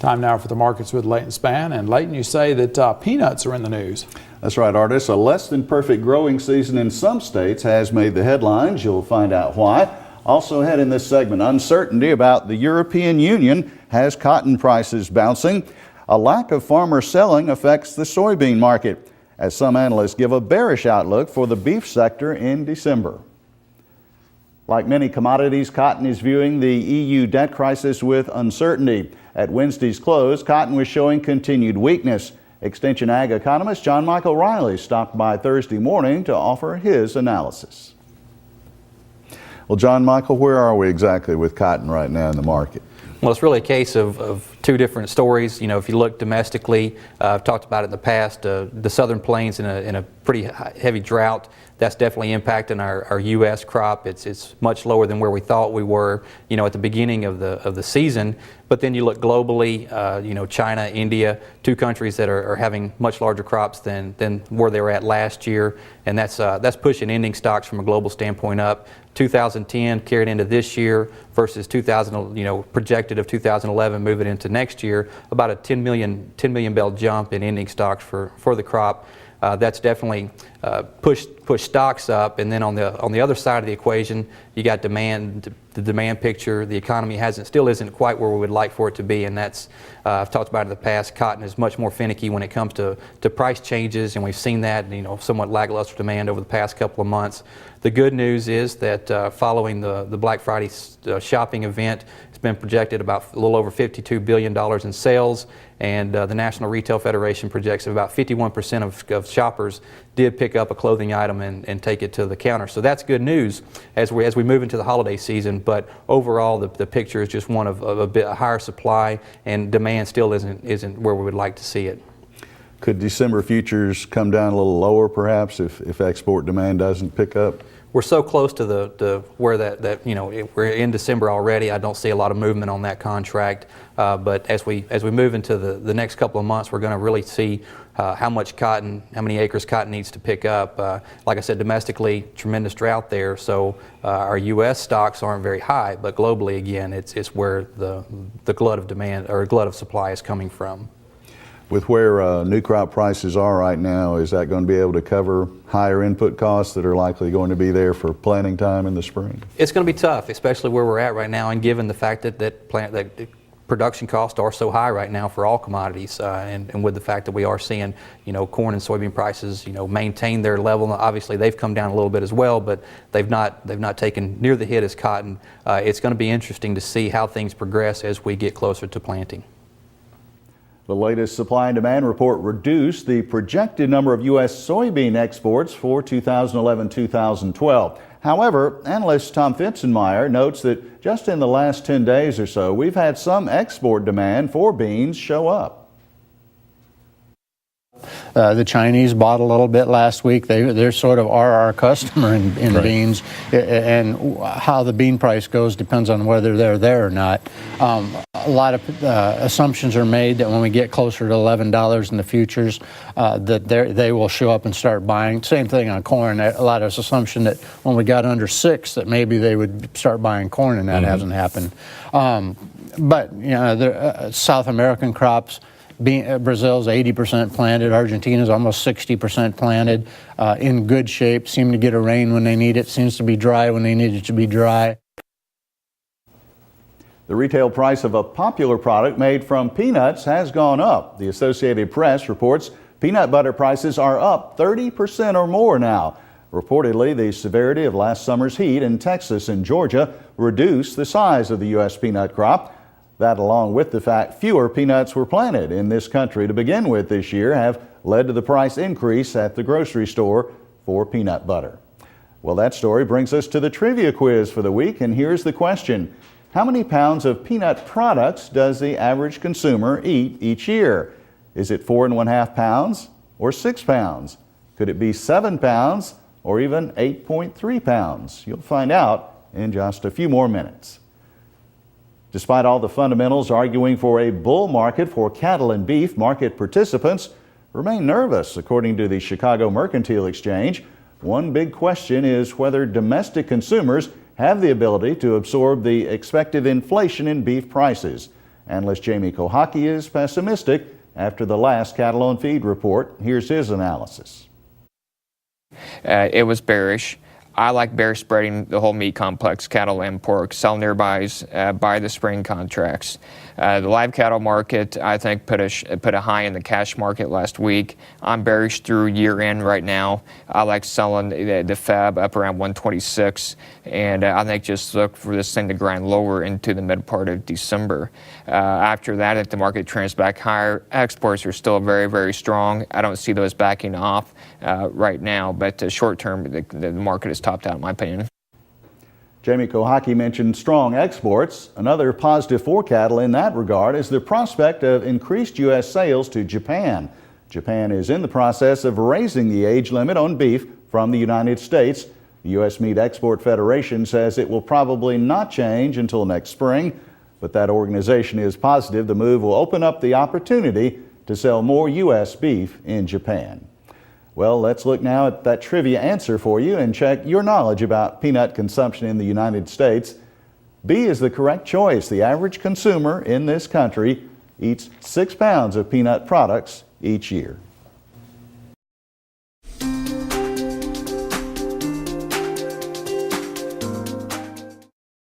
Time now for the markets with Leighton Spann. And Leighton, you say that peanuts are in the news. That's right, Artis. A less than perfect growing season in some states has made the headlines. You'll find out why. Also ahead in this segment, uncertainty about the European Union has cotton prices bouncing. A lack of farmer selling affects the soybean market, as some analysts give a bearish outlook for the beef sector in December. Like many commodities, cotton is viewing the EU debt crisis with uncertainty. At Wednesday's close, cotton was showing continued weakness. Extension Ag economist John Michael Riley stopped by Thursday morning to offer his analysis. Well, John Michael, where are we exactly with cotton right now in the market? Well, it's really a case of two different stories. You know, if you look domestically, I've talked about it in the past, the southern plains in a pretty heavy drought. That's definitely impacting our U.S. crop. It's much lower than where we thought we were, you know, at the beginning of the season. But then you look globally, you know, China, India, two countries that are having much larger crops than where they were at last year, and that's pushing ending stocks from a global standpoint up. 2010 carried into this year versus 2000, you know, projected of 2011 moving into next year, about a 10 million bale jump in ending stocks for the crop. That's definitely pushed stocks up, and then on the other side of the equation, you got demand. The demand picture, the economy still isn't quite where we would like for it to be, and that's I've talked about it in the past. Cotton is much more finicky when it comes to price changes, and we've seen that, you know, somewhat lackluster demand over the past couple of months. The good news is that following the Black Friday shopping event, it's been projected about a little over $52 billion in sales, and the National Retail Federation projects that about 51% of shoppers did pick up a clothing item and take it to the counter. So that's good news as we move into the holiday season. But overall, the picture is just one of a bit higher supply, and demand still isn't where we would like to see it. Could December futures come down a little lower, perhaps, if export demand doesn't pick up? We're so close to where that you know, we're in December already. I don't see a lot of movement on that contract. But as we move into the next couple of months, we're going to really see how many acres cotton needs to pick up. Like I said, domestically, tremendous drought there. So our U.S. stocks aren't very high, but globally, again, it's where the glut of demand or glut of supply is coming from. With where new crop prices are right now, is that going to be able to cover higher input costs that are likely going to be there for planting time in the spring? It's going to be tough, especially where we're at right now, and given the fact that production costs are so high right now for all commodities, and with the fact that we are seeing, you know, corn and soybean prices, you know, maintain their level. Obviously, they've come down a little bit as well, but they've not taken near the hit as cotton. It's going to be interesting to see how things progress as we get closer to planting. The latest supply and demand report reduced the projected number of U.S. soybean exports for 2011-2012. However, analyst Tom Fitzenmeyer notes that just in the last 10 days or so, we've had some export demand for beans show up. The Chinese bought a little bit last week. They're sort of our customer in right. Beans, and how the bean price goes depends on whether they're there or not. A lot of assumptions are made that when we get closer to $11 in the futures, that they will show up and start buying. Same thing on corn. A lot of assumption that when we got under 6, that maybe they would start buying corn, and that hasn't happened. But you know, South American crops. Brazil's 80% planted, Argentina's almost 60% planted, in good shape, seem to get a rain when they need it, seems to be dry when they need it to be dry. The retail price of a popular product made from peanuts has gone up. The Associated Press reports peanut butter prices are up 30% or more now. Reportedly, the severity of last summer's heat in Texas and Georgia reduced the size of the U.S. peanut crop. That, along with the fact fewer peanuts were planted in this country to begin with this year, have led to the price increase at the grocery store for peanut butter. Well, that story brings us to the trivia quiz for the week, and here's the question. How many pounds of peanut products does the average consumer eat each year? Is it 4.5 pounds or 6 pounds? Could it be 7 pounds or even 8.3 pounds? You'll find out in just a few more minutes. Despite all the fundamentals arguing for a bull market for cattle and beef, market participants remain nervous, according to the Chicago Mercantile Exchange. One big question is whether domestic consumers have the ability to absorb the expected inflation in beef prices. Analyst Jamie Kohaki is pessimistic after the last cattle on feed report. Here's his analysis. It was bearish. I like bear spreading the whole meat complex, cattle, lamb, pork, sell nearbys, buy the spring contracts. The live cattle market, I think, put a high in the cash market last week. I'm bearish through year end right now. I like selling the fab up around 126, and I think just look for this thing to grind lower into the mid part of December. After that, if the market trends back higher, exports are still very, very strong. I don't see those backing off right now, but short term, the market is topped out, in my opinion. Jamie Kohaki mentioned strong exports. Another positive for cattle in that regard is the prospect of increased U.S. sales to Japan. Japan is in the process of raising the age limit on beef from the United States. The U.S. Meat Export Federation says it will probably not change until next spring, but that organization is positive the move will open up the opportunity to sell more U.S. beef in Japan. Well, let's look now at that trivia answer for you and check your knowledge about peanut consumption in the United States. B is the correct choice. The average consumer in this country eats 6 pounds of peanut products each year.